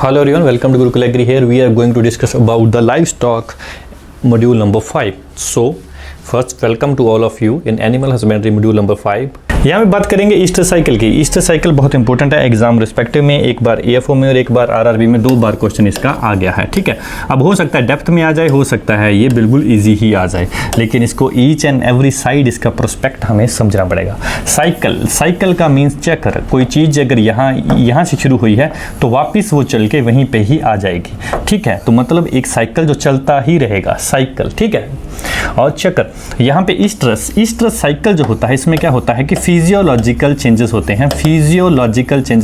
Hello everyone, welcome to Gurukul Agri. Here we are going to discuss about the livestock module number 5. So first welcome to all of you in animal husbandry module number 5. यहाँ पे बात करेंगे Easter cycle की। Easter cycle बहुत important है exam respective में, एक बार AFO में और एक बार आरआरबी में, 2 बार क्वेश्चन इसका आ गया है। ठीक है, अब हो सकता है डेप्थ में आ जाए, हो सकता है ये बिल्कुल इजी ही आ जाए, लेकिन इसको ईच एंड एवरी साइड इसका प्रोस्पेक्ट हमें समझना पड़ेगा। साइकिल का मीन्स चक्र, कोई चीज़ अगर यहाँ से शुरू हुई है तो वापस वो चल के वहीं पर ही आ जाएगी। ठीक है, तो मतलब एक साइकिल जो चलता ही रहेगा, साइकिल। ठीक है, और चक्र यहाँ पे ईस्ट्रस साइकिल जो होता है, इसमें क्या होता है कि फिजियोलॉजिकल चेंजेस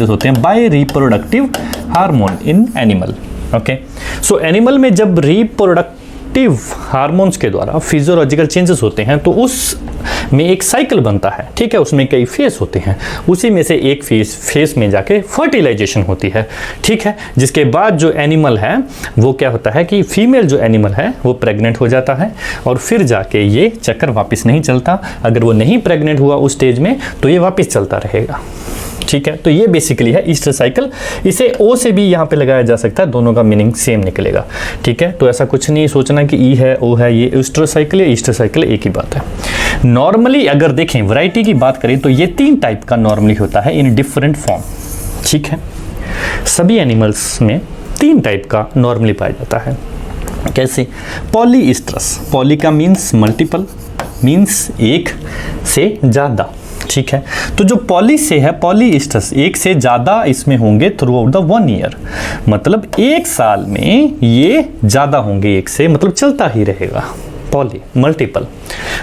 होते हैं by reproductive hormone in animal. Okay, so animal में जब रिप्रोडक्टिव हार्मोन्स के द्वारा फिजियोलॉजिकल चेंजेस होते हैं तो उस में एक साइकिल बनता है। ठीक है, उसमें कई फेस होते हैं, उसी में से एक फेस में जाके फर्टिलाइजेशन होती है। ठीक है, जिसके बाद जो एनिमल है वो क्या होता है कि फीमेल जो एनिमल है वो प्रेग्नेंट हो जाता है और फिर जाके ये चक्कर वापस नहीं चलता। अगर वो नहीं प्रेग्नेंट हुआ उस स्टेज में तो ये वापस चलता रहेगा। ठीक है, तो ये बेसिकली है ईस्टर साइकिल। इसे ओ से भी यहाँ पे लगाया जा सकता है, दोनों का मीनिंग सेम निकलेगा। ठीक है, तो ऐसा कुछ नहीं सोचना कि ई है ओ है, ये ईस्टर साइकिल या ईस्टर साइकिल एक ही बात है। नॉर्मली अगर देखें वैरायटी की बात करें तो ये 3 टाइप का नॉर्मली होता है इन डिफरेंट फॉर्म। ठीक है, सभी एनिमल्स में 3 टाइप का नॉर्मली पाया जाता है। कैसे? पॉलीईस्ट्रस, पॉली का मीन्स मल्टीपल, मीन्स एक से ज़्यादा। ठीक है, तो जो पॉली से है, पॉलीईस्ट्रस एक से ज़्यादा इसमें होंगे थ्रू आउट द 1 ईयर, मतलब 1 साल में ये ज़्यादा होंगे एक से, मतलब चलता ही रहेगा। पॉली, मल्टीपल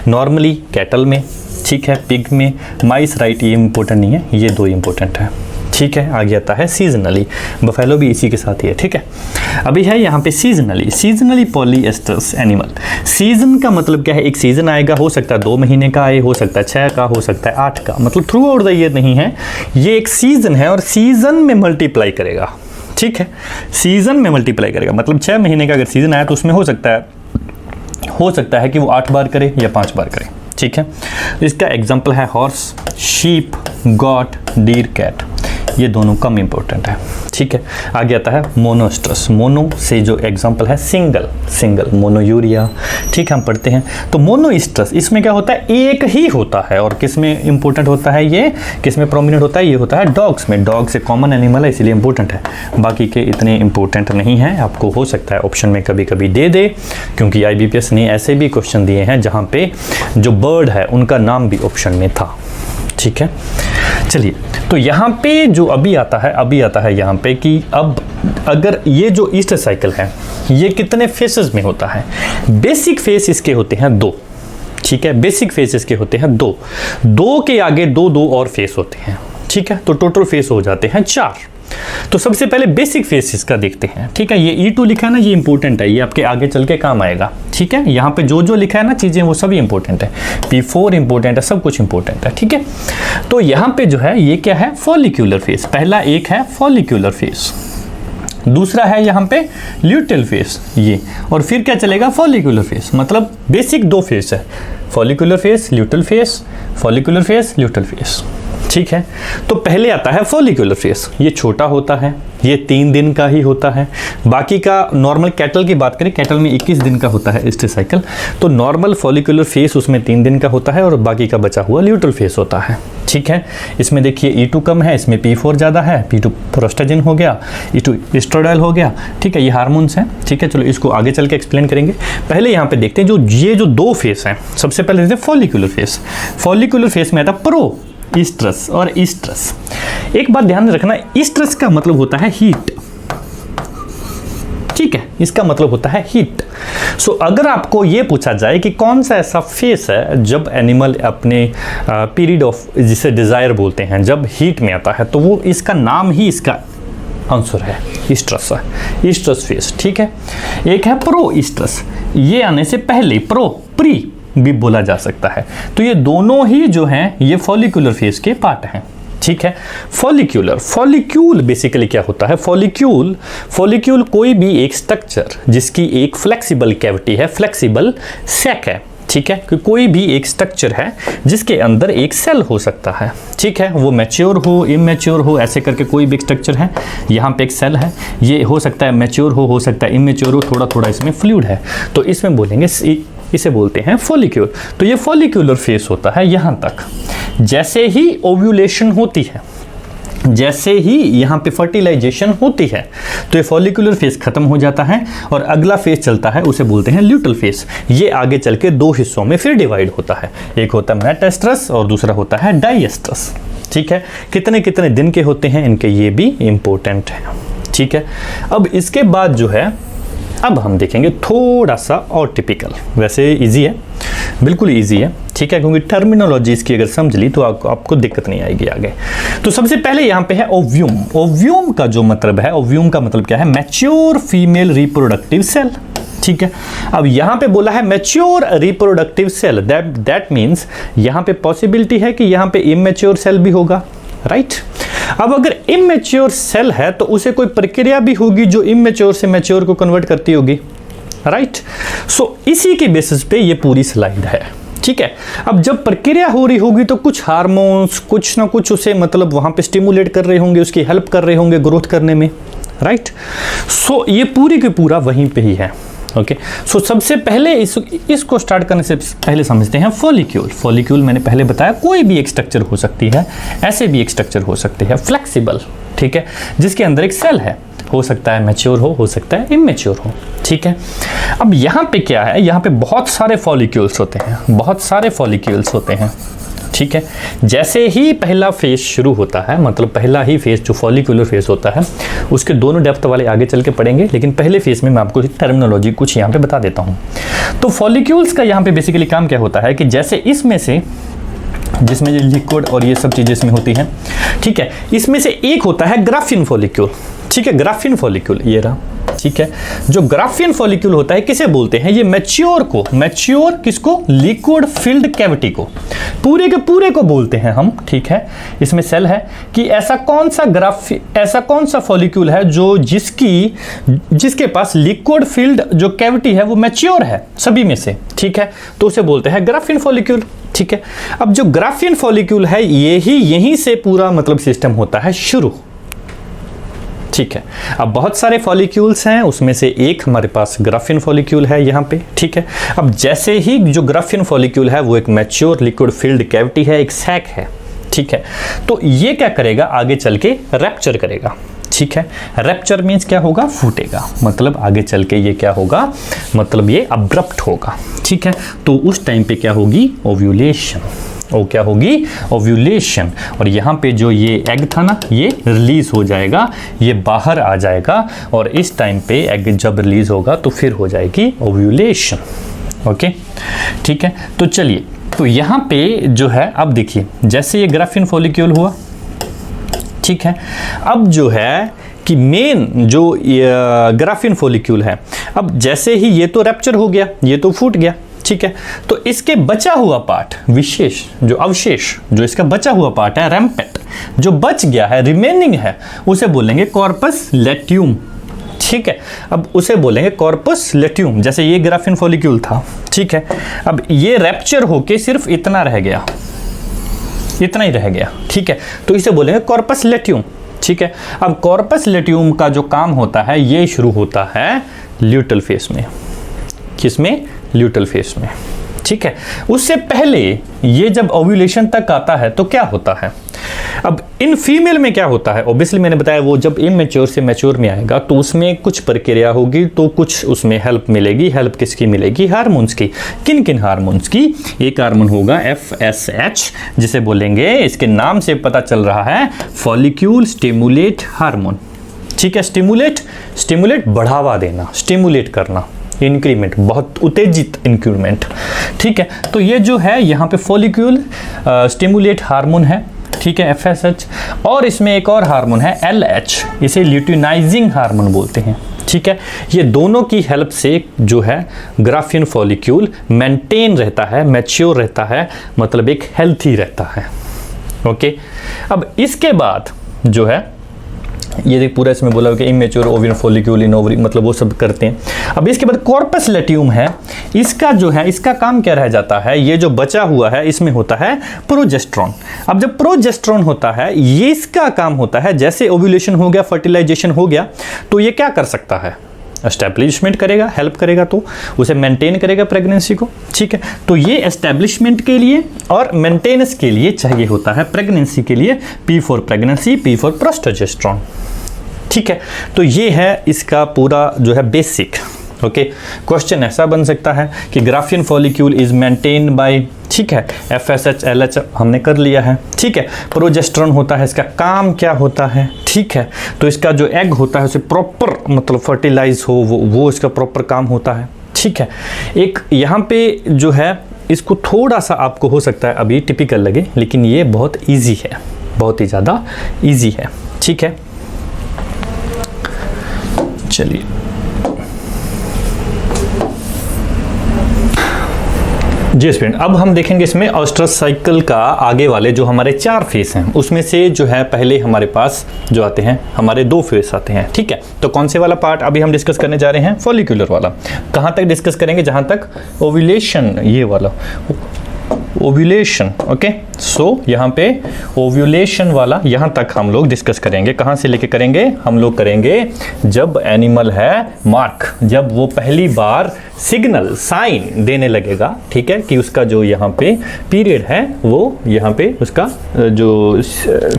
नॉर्मली कैटल में, ठीक है, पिग में, माइस, राइट, ये इंपॉर्टेंट नहीं है, ये 2 इंपॉर्टेंट है। ठीक है, आगे आता है सीजनली, बफेलो भी इसी के साथ ही है। ठीक है, अभी है यहाँ पे सीजनली पॉलीएस्ट्रस एनिमल। सीजन का मतलब क्या है? एक सीजन आएगा, हो सकता है 2 महीने का आए, हो सकता है 6 का, हो सकता है 8 का, मतलब थ्रू आउट द ईयर नहीं है, ये एक सीजन है और सीजन में मल्टीप्लाई करेगा। ठीक है, सीजन में मल्टीप्लाई करेगा, मतलब 6 महीने का अगर सीजन आया तो उसमें हो सकता है कि वो 8 बार करे या 5 बार करे। ठीक है, इसका एग्जाम्पल है horse, sheep, goat, deer, cat, ये दोनों कम इंपॉर्टेंट है। ठीक है, आगे आता है मोनोस्ट्रस। मोनो से जो एग्जांपल है सिंगल, मोनोयूरिया। ठीक है, हम पढ़ते हैं तो मोनोस्ट्रस, इसमें क्या होता है? एक ही होता है। और किस में इंपॉर्टेंट होता है ये, किस में प्रोमिनेंट होता है? ये होता है डॉग्स में। डॉग से कॉमन एनिमल है इसलिए इंपॉर्टेंट है, बाकी के इतने इंपॉर्टेंट नहीं है। आपको हो सकता है ऑप्शन में कभी कभी दे, क्योंकि IBPS ने ऐसे भी क्वेश्चन दिए हैं जहाँ पे जो बर्ड है उनका नाम भी ऑप्शन में था। ठीक है, चलिए, तो यहाँ पे जो अभी आता है यहाँ पे कि अब अगर ये जो ईस्टर साइकिल है ये कितने फेसेस में होता है? बेसिक फेस इसके होते हैं 2। ठीक है, बेसिक फेस इसके होते हैं 2 के आगे 2 और फेस होते हैं। ठीक है, तो टोटल फेस हो जाते हैं 4। तो सबसे पहले बेसिक फेस इसका देखते हैं। ठीक है, ये E2 लिखा है ना, ये इंपॉर्टेंट है, ये आपके आगे चल के काम आएगा। ठीक है, यहाँ पे जो लिखा है ना चीज़ें वो सभी इंपॉर्टेंट है, P4 इंपॉर्टेंट है, सब कुछ इंपॉर्टेंट है। ठीक है, तो यहाँ पे जो है ये क्या है? Follicular face. पहला एक है फॉलिक्यूलर फेस, दूसरा है यहाँ पे ल्यूटेल फेस, ये, और फिर क्या चलेगा? Follicular phase. मतलब बेसिक 2 फेस है, follicular phase, luteal phase, follicular phase, luteal phase. ठीक है, तो पहले आता है फॉलिक्यूलर फेस, ये छोटा होता है, ये 3 दिन का ही होता है। बाकी का नॉर्मल कैटल की बात करें, कैटल में 21 दिन का होता है ईस्टर साइकिल, तो नॉर्मल फॉलिक्यूलर फेस उसमें 3 दिन का होता है और बाकी का बचा हुआ ल्यूटेल फेस होता है। ठीक है, इसमें देखिए E2 कम है, इसमें P4 ज़्यादा है, P2 प्रोस्टेजिन हो गया, E2 एस्ट्रोडाइल हो गया। ठीक है, ये हार्मोन्स हैं। ठीक है, चलो इसको आगे चल के एक्सप्लेन करेंगे। पहले यहाँ पे देखते हैं ये जो 2 फेस हैं। सबसे पहले देखते हैं फॉलिक्यूलर फेस। फॉलिक्यूलर फेस में आता है प्रो ईस्ट्रस और ईस्ट्रस। एक बात ध्यान रखना, ईस्ट्रस का मतलब होता है हीट। ठीक है, इसका मतलब होता है हीट। सो अगर आपको ये पूछा जाए कि कौन सा ऐसा फेस है जब एनिमल अपने पीरियड ऑफ, जिसे डिजायर बोलते हैं, जब हीट में आता है, तो वो इसका नाम ही इसका आंसर है, ईस्ट्रस है, ईस्ट्रस फेस। ठीक है, एक है प्रो ईस्ट्रस, ये आने से पहले, प्री भी बोला जा सकता है। तो ये दोनों ही जो हैं ये फॉलिक्यूलर फेस के पार्ट हैं। ठीक है, फॉलिक्यूल बेसिकली क्या होता है? फॉलिक्यूल कोई भी एक स्ट्रक्चर जिसकी एक फ्लेक्सिबल कैविटी है, फ्लेक्सिबल सैक है। ठीक है, कि कोई भी एक स्ट्रक्चर है जिसके अंदर एक सेल हो सकता है, ठीक है, वो मैच्योर हो इमेच्योर हो, ऐसे करके कोई भी स्ट्रक्चर है, यहाँ पे एक सेल है, ये हो सकता है मैच्योर हो सकता है इमेच्योर हो, थोड़ा थोड़ा इसमें फ्लूइड है, तो इसमें बोलेंगे इसे बोलते हैं फॉलिक्यूल। तो ये फॉलिक्यूलर फेस होता है यहाँ तक। जैसे ही ओव्यूलेशन होती है, जैसे ही यहाँ पे फर्टिलाइजेशन होती है, तो ये फॉलिकुलर फेस खत्म हो जाता है और अगला फेस चलता है, उसे बोलते हैं ल्यूटल फेस। ये आगे चल के दो हिस्सों में फिर डिवाइड होता है, एक होता है मेटास्ट्रस और दूसरा होता है डाइएस्ट्रस। ठीक है, कितने कितने दिन के होते हैं इनके, ये भी इंपॉर्टेंट है। ठीक है, अब इसके बाद जो है अब हम देखेंगे थोड़ा सा और टिपिकल, वैसे इजी है, बिल्कुल इजी है, ठीक है, क्योंकि टर्मिनोलॉजी इसकी अगर समझ ली तो आपको दिक्कत नहीं आएगी आगे। तो सबसे पहले यहाँ पे है ओव्यूम। ओव्यूम का जो मतलब है, ओव्यूम का मतलब क्या है, मैच्योर फीमेल रिप्रोडक्टिव सेल। ठीक है, अब यहाँ पे बोला है mature reproductive cell, that means यहाँ पे पॉसिबिलिटी है कि यहाँ पे इमेच्योर सेल भी होगा, राइट। अब अगर इमेच्योर सेल है तो उसे कोई प्रक्रिया भी होगी जो इमेच्योर से मैच्योर को कन्वर्ट करती होगी, राइट। सो इसी के बेसिस पे ये पूरी स्लाइड है। ठीक है, अब जब प्रक्रिया हो रही होगी तो कुछ हार्मोन्स कुछ ना कुछ उसे मतलब वहां पे स्टिमुलेट कर रहे होंगे, उसकी हेल्प कर रहे होंगे ग्रोथ करने में, राइट। सो ये पूरी की पूरा वहीं पे ही है। ओके, सो सबसे पहले इसको स्टार्ट करने से पहले समझते हैं फॉलिक्यूल। फॉलिक्यूल मैंने पहले बताया कोई भी एक स्ट्रक्चर हो सकती है, ऐसे भी एक स्ट्रक्चर हो सकते हैं फ्लेक्सिबल, ठीक है, जिसके अंदर एक सेल है, हो सकता है मैच्योर हो सकता है इमेच्योर हो। ठीक है, अब यहाँ पे क्या है, यहाँ पे बहुत सारे फॉलिक्यूल्स होते हैं, बहुत सारे फॉलिक्यूल्स होते हैं। ठीक है, जैसे ही पहला फेज शुरू होता है, मतलब पहला ही फेज जो फॉलिकुलर फेज होता है, उसके दोनों डेप्थ वाले आगे चल के पढ़ेंगे, लेकिन पहले फेज में मैं आपको टर्मिनोलॉजी कुछ यहाँ पे बता देता हूँ। तो फॉलिक्यूल्स का यहाँ पे बेसिकली काम क्या होता है कि जैसे इसमें से, जिसमें ये लिक्विड और ये सब चीजें इसमें होती हैं, ठीक है, इसमें से एक होता है ग्राफिन फॉलिक्यूल। ठीक है, ग्राफिन फॉलिक्यूल ये रहा। ठीक है, जो ग्राफिन फॉलिक्यूल होता है किसे बोलते हैं, ये मैच्योर को, मैच्योर किसको, लिक्विड फिल्ड कैविटी को, पूरे के पूरे को बोलते हैं हम। ठीक है, इसमें सेल है कि ऐसा कौन सा फॉलिक्यूल है जो जिसके पास लिक्विड फिल्ड जो कैविटी है वो मैच्योर है सभी में से। ठीक है, तो उसे बोलते हैं ग्राफिन फॉलिक्यूल। ठीक है, अब जो ग्राफिन फॉलिक्यूल है यहीं से पूरा मतलब सिस्टम होता है शुरू। ठीक है, अब बहुत सारे फॉलिक्यूल्स हैं, उसमें से एक हमारे पास ग्राफिन फॉलिक्यूल है यहाँ पे। ठीक है, अब जैसे ही जो ग्राफिन फॉलिक्यूल है वो एक मैच्योर लिक्विड फिल्ड कैविटी है, एक सैक है। ठीक है, तो ये क्या करेगा, आगे चल के रैप्चर करेगा। ठीक है, रैप्चर मीन्स क्या होगा, फूटेगा, मतलब आगे चल के ये क्या होगा, मतलब ये अब्रप्ट होगा। ठीक है, तो उस टाइम पे क्या होगी, ओव्यूलेशन। वो क्या होगी, ओव्यूलेशन। और यहाँ पे जो ये एग था ना, ये रिलीज हो जाएगा, ये बाहर आ जाएगा, और इस टाइम पे एग जब रिलीज होगा तो फिर हो जाएगी ओव्यूलेशन। ओके, ठीक है, तो चलिए, तो यहाँ पे जो है अब देखिए, जैसे ये ग्राफिन फॉलिक्यूल हुआ, ठीक है, अब जो है कि मेन जो ग्राफिन फॉलिक्यूल है, अब जैसे ही ये तो रैप्चर हो गया, ये तो फूट गया। ठीक है, तो इसके बचा हुआ पार्ट, विशेष जो अवशेष, जो इसका बचा हुआ पार्ट है, रैम्पेट, जो बच गया है, रिमेनिंग है, उसे बोलेंगे कॉर्पस लैट्यूम। ठीक है, अब उसे बोलेंगे कॉर्पस लैट्यूम। जैसे ये ग्राफिन फॉलिक्यूल था, ठीक है, अब ये रैप्चर होके सिर्फ इतना रह गया, इतना ही रह गया। ठीक है, तो इसे बोलेंगे कॉर्पस लैट्यूम। ठीक है, अब कॉर्पस लैट्यूम का जो काम होता है ये शुरू होता है ल्यूटल फेस में। किसमें, ल्यूटल फेस में। ठीक है, उससे पहले ये जब ओव्यूलेशन तक आता है तो क्या होता है, अब इन फीमेल में क्या होता है, ऑब्वियसली मैंने बताया वो जब इमेच्योर से मैच्योर में आएगा तो उसमें कुछ प्रक्रिया होगी, तो कुछ उसमें हेल्प मिलेगी। हेल्प किसकी मिलेगी, हार्मोन्स की। किन किन हार्मोन्स की, एक हार्मोन होगा FSH, जिसे बोलेंगे, इसके नाम से पता चल रहा है, फॉलिक्यूल स्टिमुलेट हार्मोन। ठीक है, स्टिमुलेट बढ़ावा देना, स्टिमुलेट करना, इंक्रीमेंट, बहुत उत्तेजित इंक्रीमेंट। ठीक है, तो ये जो है यहाँ पे फॉलिक्यूल स्टिमुलेट हार्मोन है। ठीक है, FSH, और इसमें एक और हार्मोन है LH, इसे ल्यूटिनाइजिंग हार्मोन बोलते हैं। ठीक है, ये दोनों की हेल्प से जो है ग्राफिन फॉलिक्यूल मेंटेन रहता है, मैच्योर रहता है, मतलब एक हेल्थी रहता है। ओके, अब इसके बाद जो है ये देख पूरा इसमें बोला हुआ कि इमेच्योर ओवियन फॉलिक्यूल इन ओवरी, मतलब वो सब करते हैं। अब इसके बाद कॉर्पस लुटियम है, इसका जो है इसका काम क्या रह जाता है, ये जो बचा हुआ है इसमें होता है प्रोजेस्टेरॉन। अब जब प्रोजेस्टेरॉन होता है ये इसका काम होता है, जैसे ओव्यूलेशन हो गया, फर्टिलाइजेशन हो गया, तो ये क्या कर सकता है, एस्टैब्लिशमेंट करेगा, हेल्प करेगा, तो उसे मेंटेन करेगा प्रेगनेंसी को। ठीक है, तो ये एस्टैब्लिशमेंट के लिए और मेंटेनेंस के लिए चाहिए होता है प्रेगनेंसी के लिए P for pregnancy, P for progesterone. ठीक है, तो ये है इसका पूरा जो है बेसिक। ओके, क्वेश्चन ऐसा बन सकता है कि Graafian follicle is maintained by, ठीक है, FSH LH हमने कर लिया है। ठीक है, प्रोजेस्टेरॉन होता है, इसका काम क्या होता है, ठीक है, तो इसका जो एग होता है उसे प्रॉपर मतलब फर्टिलाइज हो, वो इसका प्रॉपर काम होता है। ठीक है, एक यहाँ पे जो है इसको थोड़ा सा आपको हो सकता है अभी टिपिकल लगे, लेकिन ये बहुत ईजी है, बहुत ही ज़्यादा ईजी है। ठीक है, चलिए जी स्टूडेंट, अब हम देखेंगे इसमें ऑस्ट्रस साइकिल का आगे वाले जो हमारे 4 फेस हैं उसमें से जो है पहले हमारे पास जो आते हैं हमारे 2 फेस आते हैं। ठीक है, तो कौन से वाला पार्ट अभी हम डिस्कस करने जा रहे हैं, फॉलिक्यूलर वाला। कहाँ तक डिस्कस करेंगे, जहाँ तक ओव्यूलेशन, ये वाला ओव्यूलेशन। ओके, सो यहाँ पे ओव्यूलेशन वाला यहाँ तक हम लोग डिस्कस करेंगे। कहाँ से लेके करेंगे, हम लोग करेंगे जब एनिमल है मार्क, जब वो पहली बार सिग्नल साइन देने लगेगा, ठीक है, कि उसका जो यहाँ पे पीरियड है वो यहाँ पे उसका जो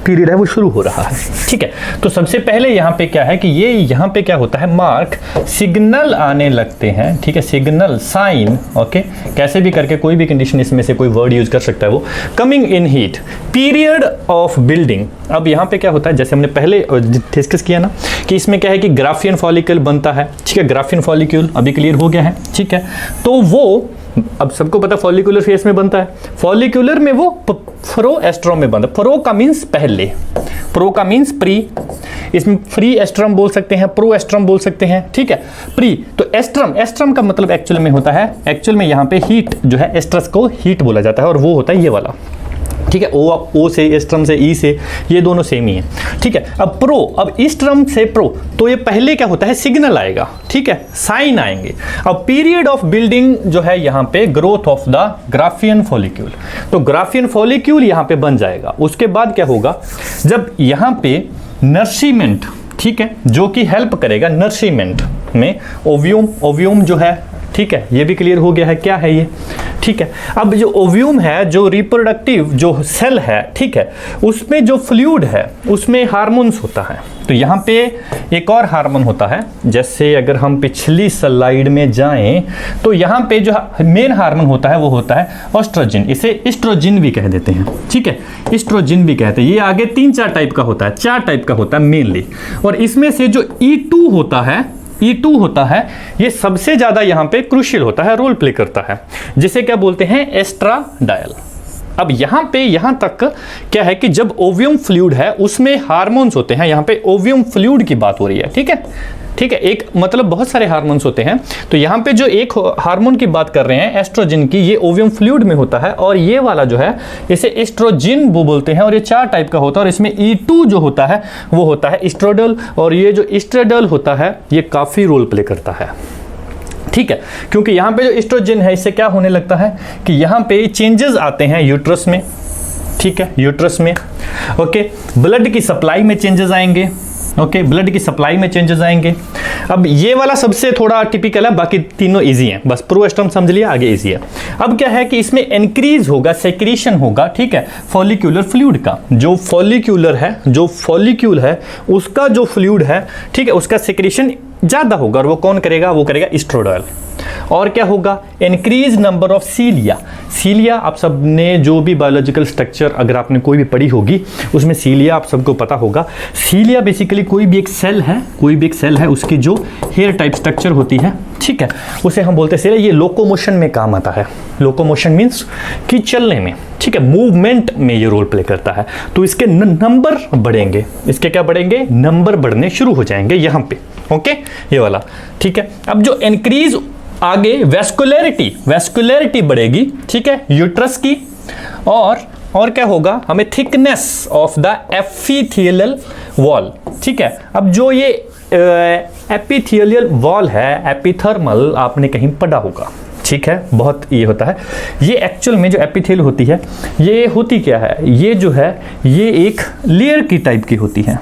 पीरियड है वो शुरू हो रहा है। ठीक है, तो सबसे पहले यहाँ पे क्या है कि ये यहाँ पे क्या होता है, मार्क सिग्नल आने लगते हैं। ठीक है, सिग्नल साइन, ओके, कैसे भी करके कोई भी कंडीशन इसमें से कोई वर्ड यूज कर सकता है वो। Coming in heat, period of building. अब यहाँ पे क्या होता है, जैसे हमने पहले डिस्कस किया ना कि इसमें क्या है कि ग्राफियन फॉलिकल बनता है। ठीक है, ग्राफियन फॉलिक्यूल अभी क्लियर हो गया है। ठीक है, तो वो अब सबको पता फॉलिकुलर फेस में बनता है, फॉलिक्यूलर में वो फ्रोएस्ट्रम में बनता है। फ्रो का मीन्स पहले, प्रो का मीन्स प्री, इसमें फ्री एस्ट्रम बोल सकते हैं, प्रो एस्ट्रम बोल सकते हैं। ठीक है, प्री तो एस्ट्रम, एस्ट्रम का मतलब एक्चुअल में होता है, एक्चुअल में यहाँ पे हीट जो है एस्ट्रस को हीट बोला जाता है और वो होता है ये वाला। ठीक है, ओ से एस्ट्रम से ई से, ये दोनों सेम ही है। ठीक है, अब प्रो, अब इस्ट्रम से प्रो, तो ये पहले क्या होता है, सिग्नल आएगा। ठीक है, साइन आएंगे। अब पीरियड ऑफ बिल्डिंग जो है यहाँ पे growth of the Graafian follicle, तो ग्राफियन फॉलिक्यूल यहाँ पे बन जाएगा। उसके बाद क्या होगा, जब यहाँ पे नर्सिमेंट, ठीक है, जो कि हेल्प करेगा नर्सिमेंट में ओव्यूम, ओव्यूम जो है, ठीक है, ये भी क्लियर हो गया है क्या है ये। ठीक है, अब जो ओव्यूम है, जो रिप्रोडक्टिव जो सेल है, ठीक है, उसमें जो फ्लूइड है उसमें हार्मोन्स होता है। तो यहाँ पे एक और हार्मोन होता है, जैसे अगर हम पिछली स्लाइड में जाएं तो यहाँ पे जो मेन हार्मोन होता है वो होता है ऑस्ट्रोजिन, इसे एस्ट्रोजिन भी कह देते हैं। ठीक है, एस्ट्रोजिन भी कहते हैं। ये आगे 3-4 टाइप का होता है, 4 टाइप का होता है मेनली, और इसमें से जो E2 होता है, E2 होता है, ये सबसे ज़्यादा यहाँ पे क्रूशियल होता है, रोल प्ले करता है, जिसे क्या बोलते हैं, एस्ट्राडायल। अब यहाँ पे यहाँ तक क्या है कि जब ओव्यूम फ्लूइड है उसमें हार्मोन्स होते हैं, यहाँ पे ओव्यूम फ्लूइड की बात हो रही है। ठीक है, ठीक है, एक मतलब बहुत सारे हार्मोन्स होते हैं, तो यहाँ पे जो एक हार्मोन की बात कर रहे हैं एस्ट्रोजिन की, ये ओव्यूम फ्लूइड में होता है, और ये वाला जो है इसे एस्ट्रोजिन वो बोलते हैं, और ये 4 टाइप का होता है, और इसमें E2 जो होता है वो होता है एस्ट्रोडल, और ये जो एस्ट्रोडल होता है ये काफ़ी रोल प्ले करता है। ठीक है, क्योंकि यहाँ पे जो एस्ट्रोजन है इससे क्या होने लगता है कि यहाँ पे चेंजेस आते हैं यूट्रस में। ठीक है, यूट्रस में, ओके, ब्लड की सप्लाई में चेंजेस आएंगे। ओके, ब्लड की सप्लाई में चेंजेस आएंगे। अब ये वाला सबसे थोड़ा टिपिकल है, बाकी तीनों इजी हैं, बस प्रोएस्ट्रम समझ लिया, आगे इजी है। अब क्या है कि इसमें इंक्रीज होगा, सेक्रीशन होगा, ठीक है, फॉलिक्यूलर फ्लूइड का, जो फॉलिक्यूलर है, जो फॉलिक्यूल है उसका जो फ्लूइड है, ठीक है, उसका सेक्रीशन ज़्यादा होगा, और वो कौन करेगा, वो करेगा एस्ट्रोडायल। और क्या होगा, इंक्रीज नंबर ऑफ सीलिया। सीलिया आप सब ने जो भी बायोलॉजिकल स्ट्रक्चर अगर आपने कोई भी पढ़ी होगी उसमें सीलिया आप सबको पता होगा। सीलिया बेसिकली कोई भी एक सेल है, कोई भी एक सेल है, उसकी जो हेयर टाइप स्ट्रक्चर होती है, ठीक है, उसे हम बोलते हैं सीलिया। ये लोकोमोशन में काम आता है, लोकोमोशन मीन्स कि चलने में, ठीक है, मूवमेंट में ये रोल प्ले करता है। तो इसके नंबर बढ़ेंगे, इसके क्या बढ़ेंगे, नंबर बढ़ने शुरू हो जाएंगे यहाँ पे। ओके, ये वाला, ठीक है। अब जो इंक्रीज आगे वेस्कुलरिटी, वेस्कुलरिटी बढ़ेगी, ठीक है, यूट्रस की, और और क्या होगा, हमें thickness of the epithelial wall. ठीक है, अब जो ये एपिथेलियल वॉल है, एपिथर्मल आपने कहीं पढ़ा होगा। ठीक है, बहुत ये होता है, ये एक्चुअल में जो एपिथेल होती है ये होती क्या है, ये जो है ये एक लेयर की टाइप की होती है।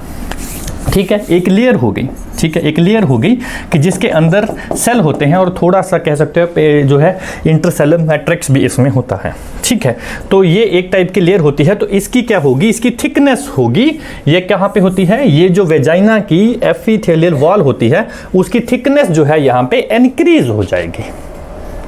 ठीक है, एक लेयर हो गई। ठीक है, एक लेयर हो गई कि जिसके अंदर सेल होते हैं और थोड़ा सा कह सकते हो जो है इंटरसेलर मैट्रिक्स भी इसमें होता है। ठीक है, तो ये एक टाइप की लेयर होती है। तो इसकी क्या होगी, इसकी थिकनेस होगी, ये कहाँ पे होती है, ये जो वेजाइना की एपिथेलियल वॉल होती है उसकी थिकनेस जो है यहाँ पे इंक्रीज हो जाएगी।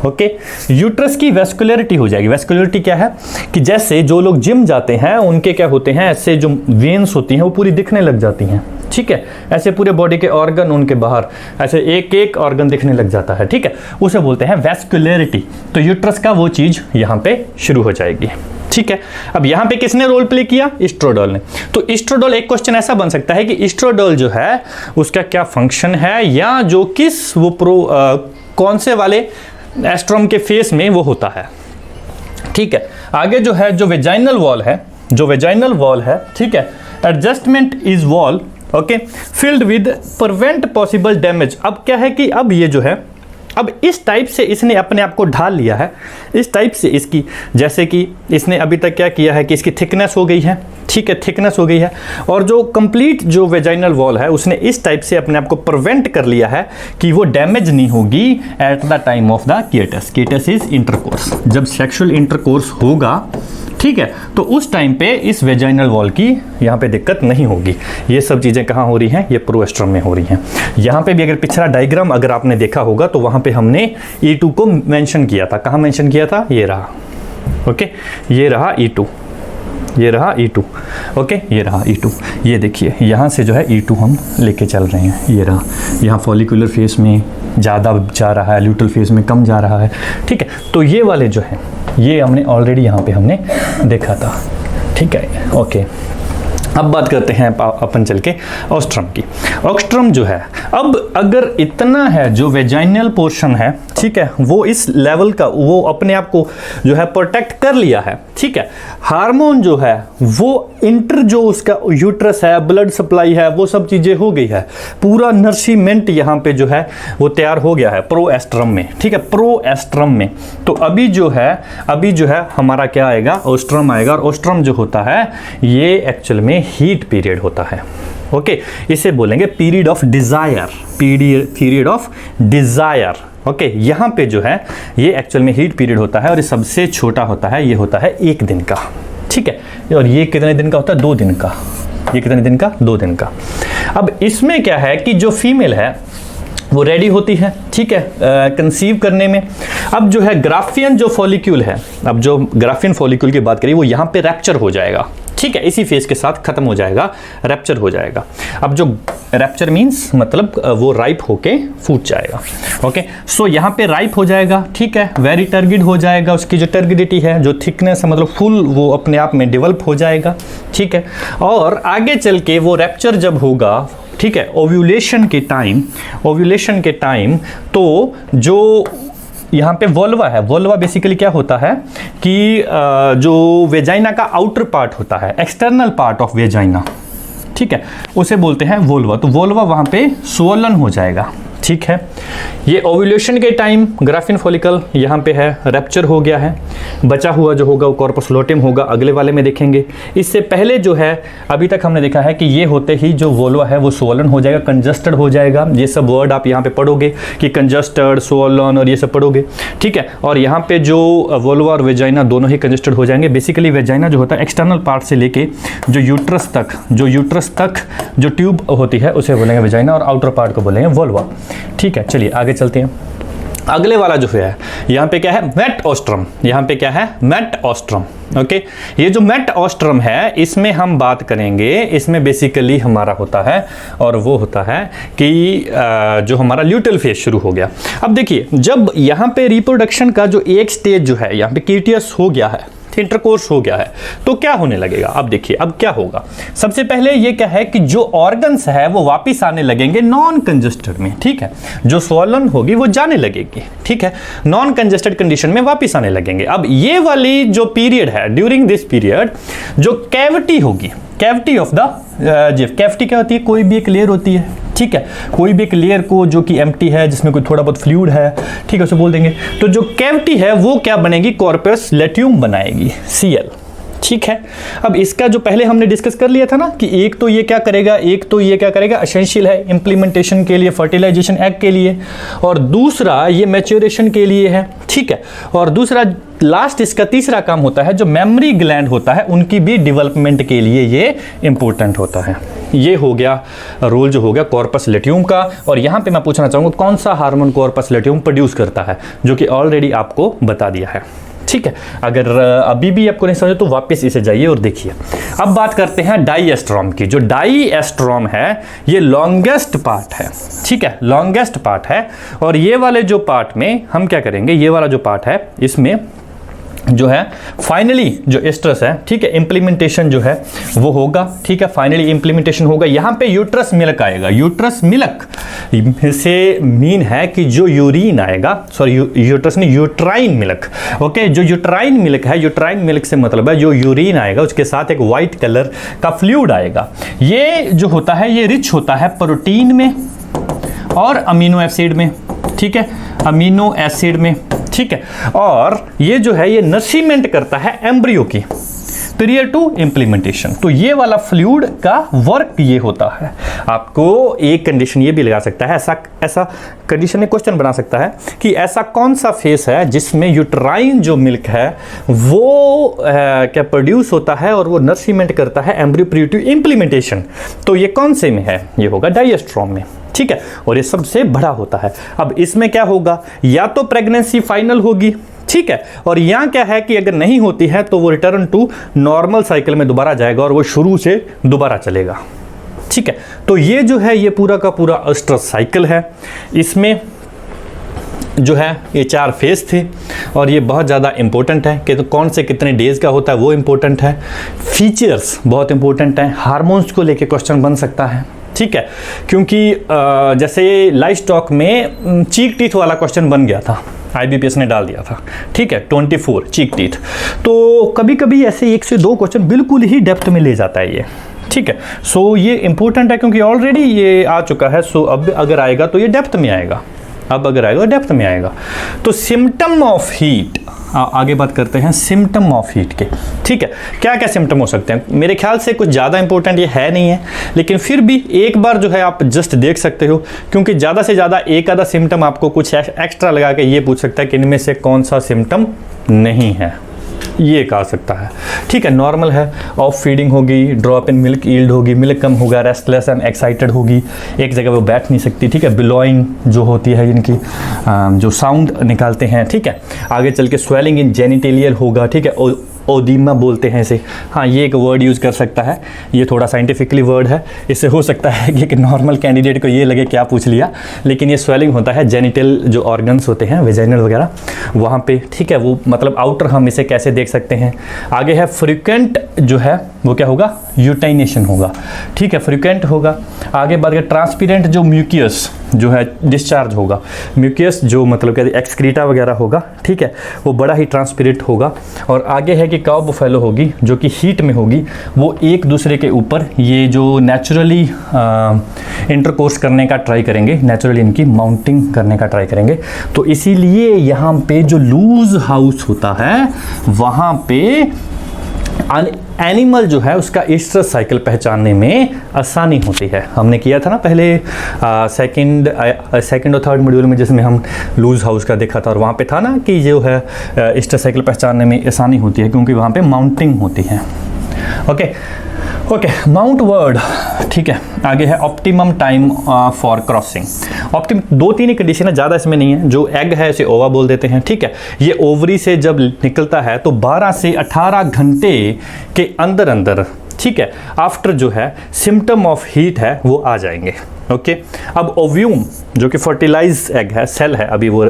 ओके, यूट्रस की वेस्कुलरिटी हो जाएगी। वेस्कुलरिटी क्या है कि जैसे जो लोग जिम जाते हैं उनके क्या होते हैं, ऐसे जो वेन्स होती हैं वो पूरी दिखने लग जाती हैं। ठीक है, ऐसे पूरे बॉडी के ऑर्गन उनके बाहर ऐसे एक एक ऑर्गन दिखने लग जाता है। ठीक है, उसे बोलते हैं वेस्कुलरिटी। तो यूट्रस का वो चीज यहाँ पे शुरू हो जाएगी। ठीक है, अब यहाँ पे किसने रोल प्ले किया, एस्ट्राडोल ने। तो एस्ट्राडोल, एक क्वेश्चन ऐसा बन सकता है कि एस्ट्राडोल जो है उसका क्या फंक्शन है, या जो किस वो कौन से वाले एस्ट्रोम के फेस में वो होता है। ठीक है, आगे जो है जो वेजाइनल वॉल है, जो वेजाइनल वॉल है, ठीक है, adjustment is wall okay filled with prevent possible damage. अब क्या है कि अब ये जो है अब इस टाइप से इसने अपने आप को ढाल लिया है, इस टाइप से इसकी, जैसे कि इसने अभी तक क्या किया है कि इसकी थिकनेस हो गई है। ठीक है, थिकनेस हो गई है, और जो कंप्लीट जो वेजाइनल वॉल है उसने इस टाइप से अपने आप को प्रिवेंट कर लिया है कि वो डैमेज नहीं होगी at the time of the kits. Kits is intercourse, जब सेक्सुअल इंटरकोर्स होगा, ठीक है, तो उस टाइम पे इस वेजाइनल वॉल की यहाँ पे दिक्कत नहीं होगी। ये सब चीज़ें कहाँ हो रही हैं, ये प्रोएस्ट्रम में हो रही हैं। यहाँ पे भी अगर पिछला डायग्राम अगर आपने देखा होगा तो वहाँ पे हमने E2 को मेंशन किया था। कहाँ मेंशन किया था, ये रहा। ओके, ये रहा E2, ये रहा E2। ओके, ये रहा E2। ये देखिए यहाँ से जो है E2 हम लेके चल रहे हैं, ये रहा। यहाँ फॉलिकुलर फेस में ज़्यादा जा रहा है, ल्यूटल फेस में कम जा रहा है। ठीक है, तो ये वाले जो है ये हमने ऑलरेडी यहाँ पे हमने देखा था। ठीक है, ओके, अब बात करते हैं अपन चल के ऑस्ट्रम की। ऑस्ट्रम जो है, अब अगर इतना है जो वेजाइनल पोर्शन है, ठीक है, वो इस लेवल का वो अपने आप को जो है प्रोटेक्ट कर लिया है। ठीक है, हार्मोन जो है वो इंटर जो उसका यूट्रस है, ब्लड सप्लाई है, वो सब चीज़ें हो गई है, पूरा नर्सिमेंट यहाँ पे जो है वो तैयार हो गया है प्रोएस्ट्रम में। ठीक है, प्रोएस्ट्रम में। तो अभी जो है हमारा क्या आएगा, ओस्ट्रम आएगा। और ओस्ट्रम जो होता है ये एक्चुअल में हीट पीरियड होता है। ओके, इसे बोलेंगे period of desire, period of desire. Okay, यहाँ पे जो है ये एक्चुअल में हीट पीरियड होता है, और ये सबसे छोटा होता है, ये होता है 1 दिन का। ठीक है, और ये कितने दिन का होता है, 2 दिन का। ये कितने दिन का, 2 दिन का। अब इसमें क्या है कि जो फीमेल है वो रेडी होती है, ठीक है, कंसीव करने में। अब जो है ग्राफियन जो फॉलिक्यूल है, अब जो ग्राफियन फॉलिक्यूल की बात करिए, वो यहाँ पे रैप्चर हो जाएगा। ठीक है, इसी फेज के साथ खत्म हो जाएगा, रैप्चर हो जाएगा। अब जो रैप्चर मीन्स मतलब वो राइप होके फूट जाएगा। ओके, सो यहाँ पे राइप हो जाएगा। ठीक है, वेरी टर्गिड हो जाएगा, उसकी जो टर्गिडिटी है, जो थिकनेस है, मतलब फुल वो अपने आप में डेवलप हो जाएगा। ठीक है, और आगे चल के वो रैप्चर जब होगा, ठीक है, ओव्यूलेशन के टाइम तो जो यहाँ पे वोल्वा है, वोल्वा बेसिकली क्या होता है कि जो वेजाइना का आउटर पार्ट होता है, एक्सटर्नल पार्ट ऑफ वेजाइना, ठीक है, उसे बोलते हैं वोल्वा। तो वोल्वा वहाँ पे स्वोलन हो जाएगा। ठीक है, ये ओव्यूलेशन के टाइम ग्राफिन फॉलिकल यहाँ पे है, रैप्चर हो गया है, बचा हुआ जो होगा वो कॉर्पस लोटेम होगा, अगले वाले में देखेंगे। इससे पहले जो है अभी तक हमने देखा है कि ये होते ही जो वोल्वा है वो स्वोलन हो जाएगा, कंजस्टेड हो जाएगा। ये सब वर्ड आप यहाँ पे पढ़ोगे कि कंजस्टेड, स्वोलन और ये सब पढ़ोगे। ठीक है, और यहाँ पे जो वोल्वा और वेजाइना दोनों ही कंजस्टेड हो जाएंगे। बेसिकली वेजाइना जो होता है एक्सटर्नल पार्ट से लेके जो यूट्रस तक जो ट्यूब होती है उसे बोलेंगे वेजाइना, और आउटर पार्ट को बोलेंगे वोल्वा। ठीक है, चलिए आगे चलते हैं। अगले वाला जो है यहाँ पे क्या है, मेट ऑस्ट्रम। यहाँ पे क्या है, मेट ऑस्ट्रम। ओके, ये जो मेट ऑस्ट्रम है इसमें हम बात करेंगे, इसमें बेसिकली हमारा होता है, और वो होता है कि जो हमारा ल्यूटल फेज शुरू हो गया। अब देखिए, जब यहाँ पे रिप्रोडक्शन का जो एक स्टेज जो है यहाँ पे कीटियस हो गया है, इंटरकोर्स हो गया है, तो क्या होने लगेगा? अब देखिए अब क्या होगा। सबसे पहले ये क्या है कि जो ऑर्गन्स है वो वापिस आने लगेंगे नॉन कंजेस्टेड में, ठीक है। जो स्वॉलन होगी वो जाने लगेगी, ठीक है, नॉन कंजेस्टेड कंडीशन में वापिस आने लगेंगे। अब ये वाली जो पीरियड है, ड्यूरिंग दिस पीरियड जो कैविटी होगी, cavity of the GIF, cavity क्या होती है? कोई भी एक लेयर होती है, ठीक है, कोई भी एक लेयर को जो कि एम्प्टी है, जिसमें कोई थोड़ा बहुत फ्लूइड है, ठीक है, उसे बोल देंगे। तो जो कैविटी है वो क्या बनेगी? कॉर्पस लेट्यूम बनाएगी, Cl, ठीक है। अब इसका जो पहले हमने डिस्कस कर लिया था ना कि एक तो ये क्या करेगा, एसेंशियल है इंप्लीमेंटेशन के लिए, फर्टिलाइजेशन एग के लिए, और दूसरा ये मैच्योरेशन के लिए है, ठीक है, और दूसरा लास्ट इसका तीसरा काम होता है जो मेमोरी ग्लैंड होता है उनकी भी डेवलपमेंट के लिए ये इंपॉर्टेंट होता है। ये हो गया रोल जो हो गया कॉर्पस लेट्यूम का। और यहाँ पे मैं पूछना चाहूँगा कौन सा हार्मोन कॉर्पस लेट्यूम प्रोड्यूस करता है, जो कि ऑलरेडी आपको बता दिया है, ठीक है। अगर अभी भी आपको नहीं समझे तो वापस इसे जाइए और देखिए। अब बात करते हैं डाईएस्ट्रॉम की। जो डाईएस्ट्रॉम है ये लॉन्गेस्ट पार्ट है, ठीक है, लॉन्गेस्ट पार्ट है। और ये वाले जो पार्ट में हम क्या करेंगे, ये वाला जो पार्ट है इसमें जो है फाइनली जो एस्ट्रस है, ठीक है, इंप्लीमेंटेशन जो है वो होगा, ठीक है, फाइनली इंप्लीमेंटेशन होगा। यहाँ पे यूट्रस मिल्क आएगा। यूट्रस मिल्क से मीन है कि जो यूरिन आएगा, सॉरी यूट्रस नहीं, यूट्राइन मिल्क, ओके, जो यूट्राइन मिल्क है, यूट्राइन मिल्क से मतलब है जो यूरिन आएगा उसके साथ एक वाइट कलर का फ्लूइड आएगा। ये जो होता है ये रिच होता है प्रोटीन में और अमीनो एसिड में, ठीक है, अमीनो एसिड में, ठीक है। और ये जो है ये नरिशमेंट करता है एम्ब्रियो की प्रियर टू इंप्लीमेंटेशन। तो ये वाला फ्लूइड का वर्क ये होता है। आपको एक कंडीशन ये भी लगा सकता है, ऐसा कंडीशन में क्वेश्चन बना सकता है कि ऐसा कौन सा फेस है जिसमें यूट्राइन जो मिल्क है वो क्या प्रोड्यूस होता है और वो नरिशमेंट करता है एम्ब्रियो प्रियर टू इंप्लीमेंटेशन। तो ये कौन से में है? ये होगा डाईएस्ट्रॉम में, ठीक है, और ये सबसे बड़ा होता है। अब इसमें क्या होगा, या तो प्रेगनेंसी फाइनल होगी, ठीक है, और यहां क्या है कि अगर नहीं होती है तो वो रिटर्न टू नॉर्मल साइकिल में दोबारा जाएगा और वो शुरू से दोबारा चलेगा, ठीक है। तो ये जो है ये पूरा का पूरा एस्ट्रस साइकिल है। इसमें जो है ये 4 फेज थे और ये बहुत ज़्यादा इंपॉर्टेंट है कि तो कौन से कितने डेज का होता है वो इंपॉर्टेंट है। फीचर्स बहुत इंपॉर्टेंट है। हार्मोन्स को लेके क्वेश्चन बन सकता है, ठीक है, क्योंकि जैसे लाइव स्टॉक में चीक टीथ वाला क्वेश्चन बन गया था, IBPS ने डाल दिया था, ठीक है, 24 चीक टीथ। तो कभी कभी ऐसे 1 से 2 क्वेश्चन बिल्कुल ही डेप्थ में ले जाता है ये, ठीक है। सो ये इंपॉर्टेंट है क्योंकि ऑलरेडी ये आ चुका है। सो अब अगर आएगा तो ये डेप्थ में आएगा, अब अगर आएगा डेप्थ में आएगा। तो सिम्टम ऑफ हीट, आगे बात करते हैं सिम्टम ऑफ हीट के, ठीक है। क्या क्या सिम्टम हो सकते हैं? मेरे ख्याल से कुछ ज़्यादा इंपॉर्टेंट ये है नहीं है, लेकिन फिर भी एक बार जो है आप जस्ट देख सकते हो, क्योंकि ज़्यादा से ज़्यादा एक आधा सिम्टम आपको कुछ एक्स्ट्रा लगा के ये पूछ सकता है कि इनमें से कौन सा सिम्टम नहीं है, ये कहा सकता है, ठीक है। नॉर्मल है, ऑफ फीडिंग होगी, ड्रॉप इन मिल्क यील्ड होगी, मिल्क कम होगा, रेस्टलेस एंड एक्साइटेड होगी, एक जगह वो बैठ नहीं सकती, ठीक है। बिलोइंग जो होती है इनकी जो साउंड निकालते हैं, ठीक है। आगे चल के स्वेलिंग इन जेनिटेलियल होगा, ठीक है, ओदीमा बोलते हैं इसे, हाँ, ये एक वर्ड यूज़ कर सकता है, ये थोड़ा साइंटिफिकली वर्ड है, इससे हो सकता है कि एक नॉर्मल कैंडिडेट को ये लगे क्या पूछ लिया, लेकिन ये स्वेलिंग होता है जेनिटल जो ऑर्गन्स होते हैं वेजाइनल वगैरह वहाँ पे, ठीक है, वो मतलब आउटर हम इसे कैसे देख सकते हैं। आगे है फ्रीक्वेंट जो है वो क्या होगा, यूटाइनेशन होगा, ठीक है, फ्रीक्वेंट होगा। आगे बात करें ट्रांसपेरेंट जो म्यूकियस जो है डिस्चार्ज होगा, म्यूकियस जो मतलब क्या एक्सक्रीटा वगैरह होगा, ठीक है, वो बड़ा ही ट्रांसपेरेंट होगा। और आगे है कि काउ बुफेलो होगी जो कि हीट में होगी, वो एक दूसरे के ऊपर ये जो नेचुरली इंटरकोर्स करने का ट्राई करेंगे, नेचुरली इनकी माउंटिंग करने का ट्राई करेंगे। तो इसीलिए यहाँ पे जो लूज हाउस होता है वहाँ पे एनिमल जो है उसका एस्ट्रस साइकिल पहचानने में आसानी होती है। हमने किया था ना पहले सेकंड और थर्ड मॉड्यूल में, जिसमें हम लूज हाउस का देखा था, और वहाँ पे था ना कि जो है एस्ट्रस साइकिल पहचानने में आसानी होती है क्योंकि वहाँ पे माउंटिंग होती है। ओके, माउंट वर्ड, ठीक है। आगे है optimum time for crossing. Optimum 2-3 he condition है, ज़्यादा इसमें नहीं है। जो एग है इसे ओवा बोल देते हैं, ठीक है। ये ओवरी से जब निकलता है तो 12 से 18 घंटे के अंदर अंदर, ठीक है, आफ्टर जो है सिम्टम ऑफ हीट है वो आ जाएंगे, ओके। अब ओव्यूम जो कि फर्टिलाइज एग है, सेल है, अभी वो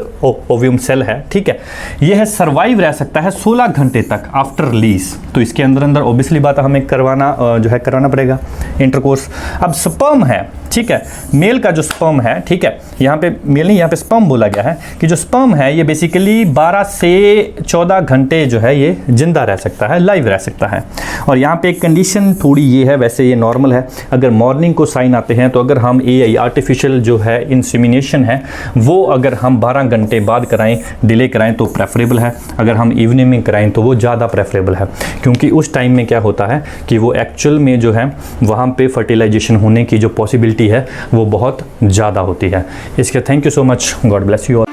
ओव्यूम सेल है, ठीक है, ये है सर्वाइव रह सकता है 16 घंटे तक आफ्टर रिलीज। तो इसके अंदर ऑब्वियसली बात हमें कराना पड़ेगा इंटरकोर्स। अब स्पर्म है, ठीक है, मेल का जो स्पर्म है, ठीक है, यहाँ पे मेल नहीं, यहाँ पे स्पर्म बोला गया है कि जो स्पर्म है ये बेसिकली 12 से 14 घंटे जो है ये जिंदा रह सकता है, लाइव रह सकता है। और यहाँ पे एक कंडीशन थोड़ी ये है, वैसे ये नॉर्मल है, अगर मॉर्निंग को साइन आते हैं तो अगर हम AI आर्टिफिशियल जो है इंसेमिनेशन है वो अगर हम 12 घंटे बाद कराएं, डिले कराएं तो प्रेफरेबल है। अगर हम इवनिंग में कराएं तो वो ज़्यादा प्रेफरेबल है, क्योंकि उस टाइम में क्या होता है कि वो एक्चुअल में जो है वहाँ पे फर्टिलाइजेशन होने की जो पॉसिबिलिटी है वो बहुत ज़्यादा होती है। इसके thank you so much, God bless you all.